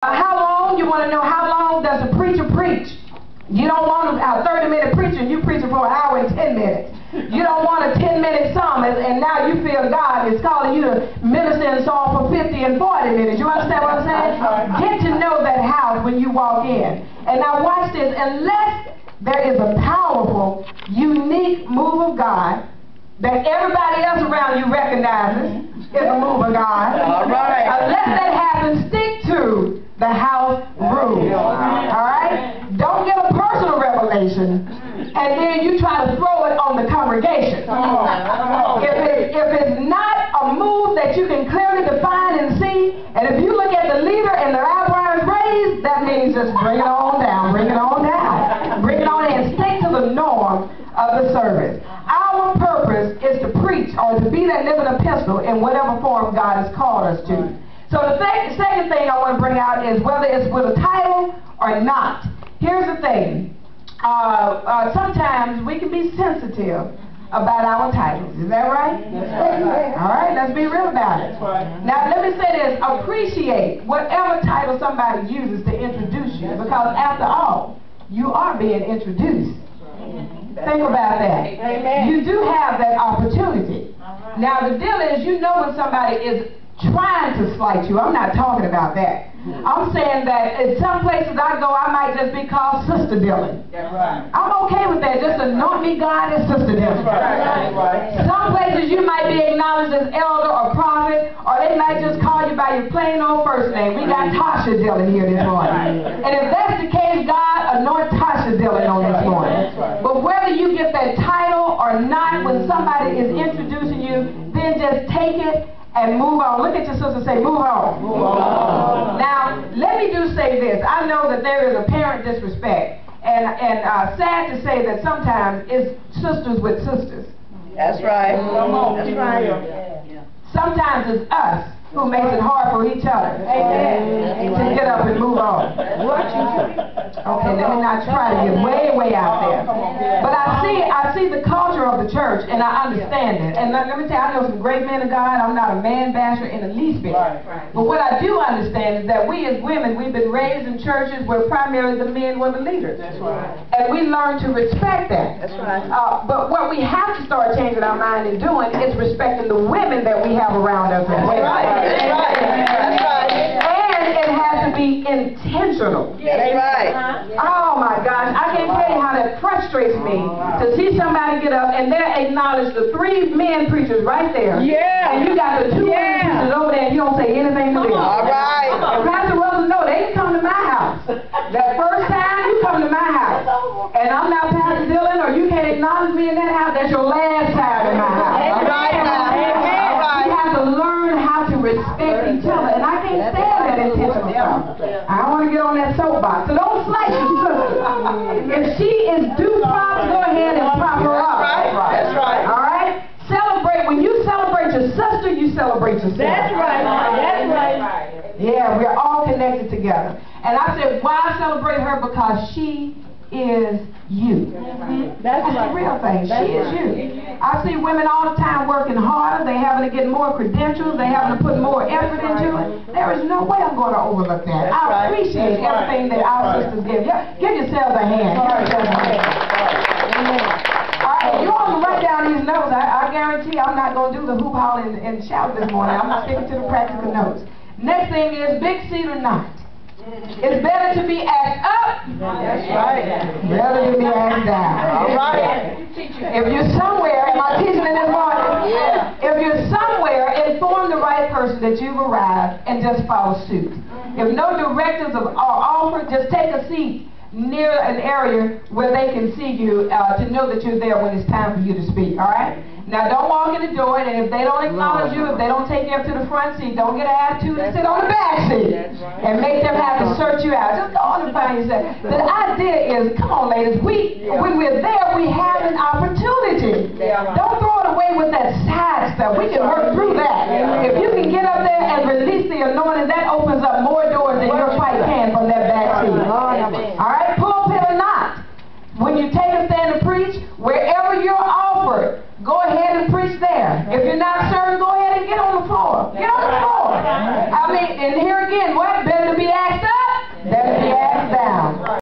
How long? You want to know how long does a preacher preach? You don't want a 30-minute preacher and you preaching for an hour and 10 minutes. You don't want a 10-minute sermon and now you feel God is calling you to minister in song for 50 and 40 minutes. You understand what I'm saying? Get to know that house when you walk in. And now watch this. Unless there is a powerful, unique move of God that everybody else around you recognizes is a move of God. All right. Unless that happens, stick to the house rules. All right? Don't get a personal revelation and then you try to throw it on the congregation. If it's not a move that you can clearly define and see, and if you look at the leader and their eyebrows raised, that means just bring it on down, bring it on down, bring it on in, stick to the norm of the service. Our purpose is to preach or to be that living epistle in whatever form God has called us to. So the second thing I want to bring out is whether it's with a title or not. Here's the thing. Sometimes we can be sensitive about our titles. Is that right? That's right. All right, let's be real about it. Now, let me say this. Appreciate whatever title somebody uses to introduce you, because after all, you are being introduced. Think about that. Amen. You do have that opportunity. Now, the deal is, you know when somebody is trying to slight you. I'm not talking about that. I'm saying that in some places I go, I might just be called Sister Dillon. I'm okay with that. Just anoint me, God, as Sister Dillon. Some places you might be acknowledged as elder or prophet, or they might just call you by your plain old first name. We got Tasha Dillon here this morning. And if that's the case, God, anoint Tasha Dillon on this morning. But whether you get that title or not, when somebody is introducing you, then just take it and move on. Look at your sister and say, move on. Move on. Now, let me say this. I know that there is apparent disrespect. And sad to say that sometimes it's sisters with sisters. That's right. That's right. Sometimes it's us who makes it hard for each other to get up and move on. Okay, let me not try to get way out there. But I see the culture of the church, and I understand it. And let me tell you, I know some great men of God. I'm not a man basher in the least bit. But what I do understand is that we as women, we've been raised in churches where primarily the men were the leaders. And we learn to respect that. But what we have to start changing our mind and doing is respecting the women that we have around us as well. And it has to be intentional. That's right. Oh my gosh, I can't tell you how that frustrates me to see somebody get up and they acknowledge the 3 men preachers right there. And you got the 2 women preachers over there and you don't say anything to them. All right. And Pastor Wilson, no, they can come to my house. That first time you come to my house and I'm not Pastor Dillon, or you can't acknowledge me in that house, that's your last time in my house. All right. You have to learn how to respect each other, and I can't stand that intentional stuff. I don't want to get on that soapbox. So don't slight your sister. If she is due prop, go ahead and prop her up. That's right. All right? Celebrate. When you celebrate your sister, you celebrate yourself. That's right. That's right. Yeah, we're all connected together. And I said, why celebrate her? Because she is you. That's the real thing. She is you. I see women all the time working harder. They having to get more credentials. They having to put more effort into it. There is no way I'm going to overlook that. I appreciate everything that our sisters give. Give yourselves a hand. All right, you all can write down these notes. I guarantee I'm not going to do the hoop howl and shout this morning. I'm sticking to the practical notes. Next thing is big seat or not. It's better to be asked up. That's right. Better to be asked down. All right. If you're somewhere, am I teaching in this morning? If you're somewhere, inform the right person that you've arrived and just follow suit. If no directives are offered, just take a seat near an area where they can see you to know that you're there when it's time for you to speak. All right? Now, don't walk in the door, and if they don't acknowledge you, if they don't take you up to the front seat, don't get an attitude and sit on the back seat and make them have to search you out. Just go on and find yourself. The idea is, come on, ladies, when we're there, we have an opportunity. Don't throw it away with that side stuff. We can work through that. If you can get up there and release the anointing, that opens